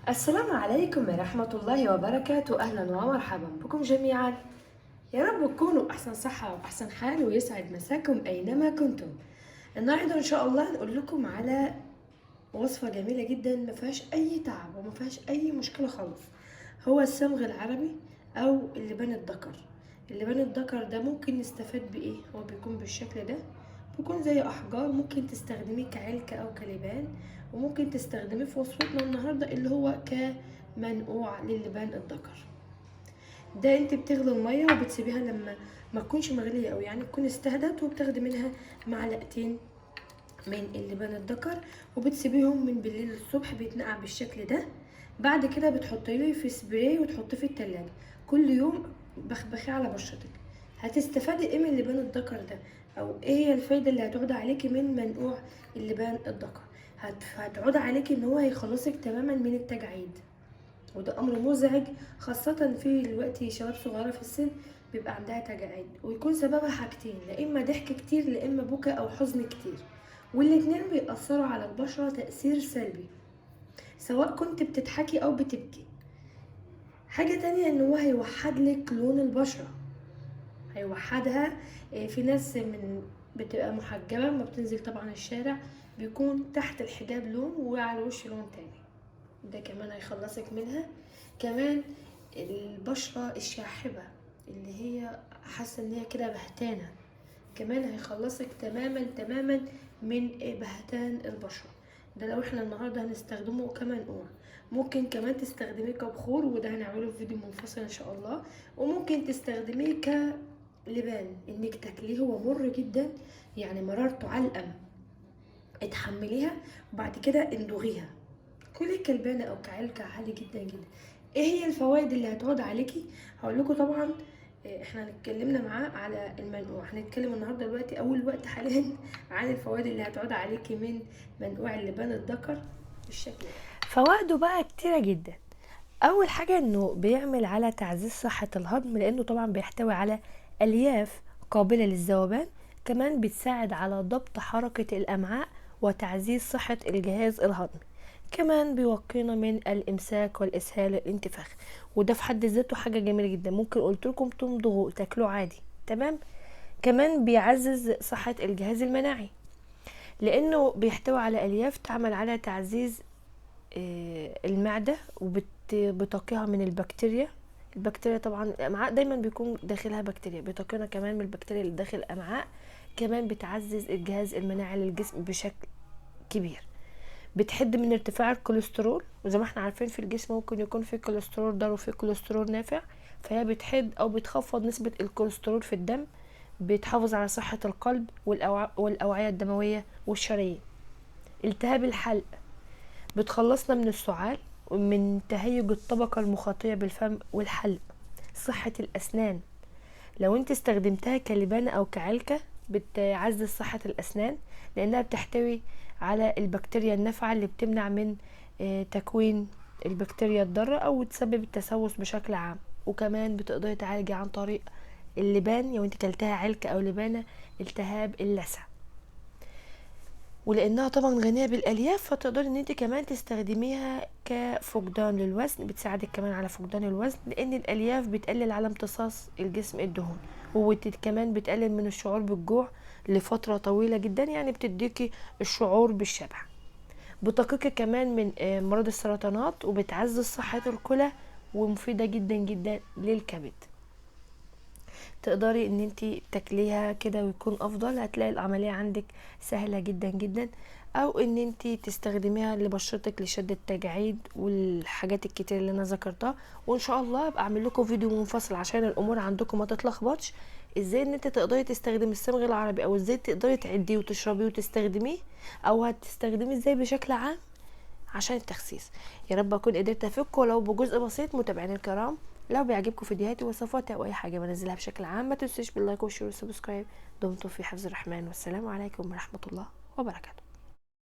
السلام عليكم ورحمة الله وبركاته. أهلا ومرحبا بكم جميعا. يا رب تكونوا أحسن صحة وأحسن حال ويسعد مساكم أينما كنتم. النهاردة إن شاء الله نقول لكم على وصفة جميلة جدا ما فيهاش أي تعب وما فيهاش أي مشكلة خالص. هو الصمغ العربي أو اللبان الذكر. اللبان الذكر ده ممكن نستفاد بإيه؟ هو بيكون بالشكل ده، بيكون زي أحجار، ممكن تستخدميه كعلكة أو كلبان، وممكن تستخدميه في وصفتنا النهاردة اللي هو كمنقوع للبان الذكر. ده انت بتغلي المية وبتسيبيها لما ما تكونش مغلية أوي، يعني تكون استهدت، وبتاخدي منها معلقتين من اللبان الذكر وبتسيبيهم من بالليل للصبح بيتنقع بالشكل ده. بعد كده بتحطيه في سبراي وتحطيه في التلاجة كل يوم، بخبخيه على بشرتك. هتستفادي ايه من اللبان الذكر ده، او ايه هي الفايدة اللي هتعود عليكي من منقوع اللبان الذكر؟ هتعود عليكي ان هو هيخلصك تماما من التجاعيد، وده امر مزعج خاصة في دلوقتي شباب صغيرة في السن بيبقى عندها تجاعيد، ويكون سببها حاجتين: لا اما ضحك كتير، لا اما بكا او حزن كتير، والاتنين بيأثروا على البشرة تأثير سلبي سواء كنت بتضحكي او بتبكي. حاجة تانية ان هو هيوحد لك لون البشرة، هيوحدها. في ناس من بتبقى محجبة ما بتنزل طبعا الشارع بيكون تحت الحجاب لون وعلى الوش لون تاني، ده كمان هيخلصك منها. كمان البشرة الشاحبة اللي هي حاسة ان هي كده بهتانة، كمان هيخلصك تماما تماما من بهتان البشرة. ده لو احنا النهاردة هنستخدمه كمنقوع. ممكن كمان تستخدميه كبخور، وده هنعمله في فيديو منفصل ان شاء الله. وممكن تستخدميه كلبان انك تاكليه، هو مر جدا، يعني مرارته علقم، اتحمليها وبعد كده اندوغيها، كلي كلبانة او كعلكة عادي جدا جدا. ايه هي الفوائد اللي هتعود عليكي؟ هقول لكم طبعا. احنا اتكلمنا معاه على المنقوع، هنتكلم النهارده دلوقتي اول وقت حاليا عن الفوائد اللي هتعود عليكي من منقوع اللبان الذكر بالشكل ده. فوائده بقى كتيرة جدا. اول حاجة انه بيعمل على تعزيز صحة الهضم، لانه طبعا بيحتوي على الياف قابلة للذوبان. كمان بتساعد على ضبط حركة الامعاء وتعزيز صحة الجهاز الهضمي. كمان بيوقينا من الامساك والاسهال الانتفاخ، وده في حد ذاته حاجة جميلة جدا. ممكن قلت لكم تمضغوا تاكلوه عادي، تمام. كمان بيعزز صحة الجهاز المناعي، لانه بيحتوي على الياف تعمل على تعزيز المعدة وبتقيها من البكتيريا. البكتيريا طبعا الامعاء دايما بيكون داخلها بكتيريا، بتقينا كمان من البكتيريا اللي داخل الامعاء. كمان بتعزز الجهاز المناعي للجسم بشكل كبير. بتحد من ارتفاع الكوليسترول، وزي ما احنا عارفين في الجسم ممكن يكون في كوليسترول ضار وفي كوليسترول نافع، فهي بتحد او بتخفض نسبة الكوليسترول في الدم. بتحافظ على صحة القلب والأوعية الدموية والشرايين. التهاب الحلق، بتخلصنا من السعال ومن تهيج الطبقة المخاطية بالفم والحلق. صحة الأسنان، لو انت استخدمتها كلبانة أو كعلكة بتعزز صحة الأسنان، لأنها بتحتوي على البكتيريا النافعة اللي بتمنع من تكوين البكتيريا الضارة أو تسبب التسوس بشكل عام. وكمان بتقدري تعالجي عن طريق اللبان لو انت كلتها علكة أو لبانة التهاب اللثة. ولانها طبعا غنيه بالالياف فتقدري ان انت كمان تستخدميها كفقدان للوزن، بتساعدك كمان على فقدان الوزن، لان الالياف بتقلل على امتصاص الجسم الدهون، وكمان بتقلل من الشعور بالجوع لفتره طويله جدا، يعني بتديكي الشعور بالشبع. بتقيكي كمان من مرض السرطانات، وبتعزز صحه الكلى، ومفيده جدا جدا للكبد. تقدري ان انتي تاكليها كده ويكون افضل، هتلاقي العملية عندك سهلة جدا جدا. او ان انتي تستخدميها لبشرتك لشد التجاعيد والحاجات الكتير اللي انا ذكرتها. وان شاء الله ابقى اعمل لكم فيديو منفصل عشان الامور عندكم ما تتلخبطش، ازاي ان انت تقدري تستخدمي الصمغ العربي، او ازاي تقدري تعديه وتشربيه وتستخدميه، او هتستخدميه ازاي بشكل عام عشان التخسيس. يا رب اكون قدرت افيدكم ولو بجزء بسيط. متابعيني الكرام، لو بيعجبكم فيديوهاتي وصفاتي او اي حاجه بنزلها بشكل عام ما تنسوش باللايك والشير والسبسكرايب. دمتم في حفظ الرحمن، والسلام عليكم ورحمه الله وبركاته.